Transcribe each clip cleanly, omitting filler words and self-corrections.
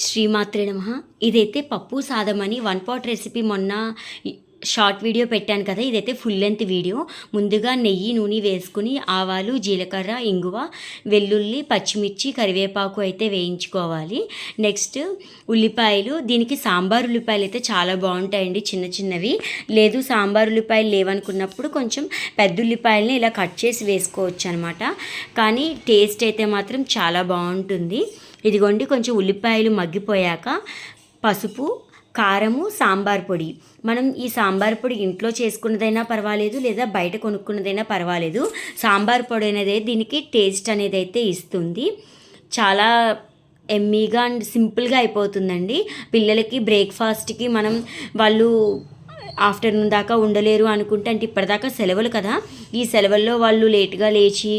శ్రీమాత్రే నమః. ఇదైతే పప్పు సాదం అని వన్ పాట్ రెసిపీ మొన్న షార్ట్ వీడియో పెట్టాను కదా. ఇదైతే ఫుల్ లెంత్ వీడియో. ముందుగా నెయ్యి నూనె వేసుకుని ఆవాలు జీలకర్ర ఇంగువ వెల్లుల్లి పచ్చిమిర్చి కరివేపాకు అయితే వేయించుకోవాలి. నెక్స్ట్ ఉల్లిపాయలు, దీనికి సాంబార్ ఉల్లిపాయలు అయితే చాలా బాగుంటాయండి, చిన్న చిన్నవి. లేదు సాంబార్ ఉల్లిపాయలు లేవనుకున్నప్పుడు కొంచెం పెద్ద ఉల్లిపాయలని ఇలా కట్ చేసి వేసుకోవచ్చు అనమాట. కానీ టేస్ట్ అయితే మాత్రం చాలా బాగుంటుంది. ఇదిగోండి, కొంచెం ఉల్లిపాయలు మగ్గిపోయాక పసుపు కారము సాంబార్ పొడి. మనం ఈ సాంబార్ పొడి ఇంట్లో చేసుకున్నదైనా పర్వాలేదు, లేదా బయట కొనుక్కున్నదైనా పర్వాలేదు. సాంబార్ పొడి అనేది దీనికి టేస్ట్ అనేది అయితే ఇస్తుంది. చాలా ఎమ్మీగా అండ్ సింపుల్గా అయిపోతుందండి. పిల్లలకి బ్రేక్ఫాస్ట్కి మనం వాళ్ళు ఆఫ్టర్నూన్ దాకా ఉండలేరు అనుకుంటే, అంటే ఇప్పటిదాకా సెలవులు కదా, ఈ సెలవుల్లో వాళ్ళు లేట్గా లేచి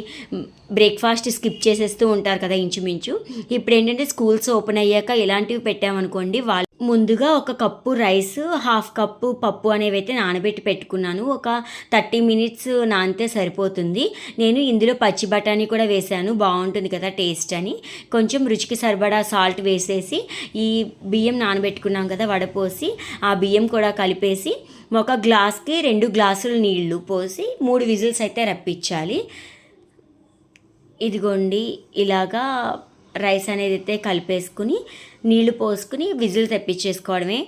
బ్రేక్ఫాస్ట్ స్కిప్ చేసేస్తూ ఉంటారు కదా ఇంచుమించు. ఇప్పుడు ఏంటంటే స్కూల్స్ ఓపెన్ అయ్యాక ఇలాంటివి పెట్టామనుకోండి, వాళ్ళు ముందుగా ఒక కప్పు రైస్, హాఫ్ కప్పు పప్పు అనేవి అయితే నానబెట్టి పెట్టుకున్నాను. ఒక 30 మినిట్స్ నానితే సరిపోతుంది. నేను ఇందులో పచ్చి బఠానీ కూడా వేసాను, బాగుంటుంది కదా టేస్ట్ అని. కొంచెం రుచికి సరిపడా సాల్ట్ వేసేసి ఈ బియ్యం నానబెట్టుకున్నాం కదా వడపోసి, ఆ బియ్యం కూడా కలిపేసి ఒక గ్లాస్కి 2 గ్లాసులు నీళ్లు పోసి 3 విజిల్స్ అయితే రప్పించాలి. ఇదిగోండి, ఇలాగా రైస్ అనేది అయితే కలిపేసుకుని నీళ్లు పోసుకుని విజిల్ తెప్పించేసుకోవడమే.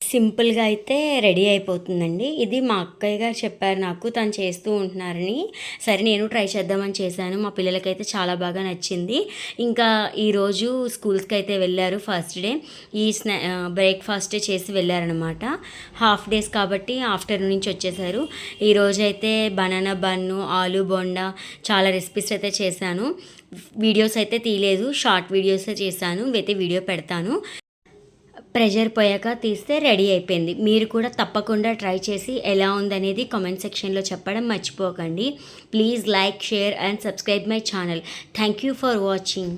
సింపుల్గా అయితే రెడీ అయిపోతుందండి. ఇది మా అక్కయ్య గారు చెప్పారు నాకు, తను చేస్తూ ఉంటున్నారని. సరే నేను ట్రై చేద్దామని చేశాను. మా పిల్లలకైతే చాలా బాగా నచ్చింది. ఇంకా ఈరోజు స్కూల్స్కి అయితే వెళ్ళారు. ఫస్ట్ డే ఈ బ్రేక్ఫాస్టే చేసి వెళ్ళారనమాట. హాఫ్ డేస్ కాబట్టి ఆఫ్టర్నూన్ నుంచి వచ్చేసారు. ఈరోజు అయితే బనానా బన్ను, ఆలు బోండా చాలా రెసిపీస్ అయితే చేశాను. వీడియోస్ అయితే తీయలేదు, షార్ట్ వీడియోసే చేశాను. అయితే వీడియో పెడతాను. ప్రెషర్ పోయాక తీస్తే రెడీ అయిపోయింది. మీరు కూడా తప్పకుండా ట్రై చేసి ఎలా ఉందనేది కామెంట్ సెక్షన్లో చెప్పడం మర్చిపోకండి. Please like, share and subscribe my channel. Thank you for watching.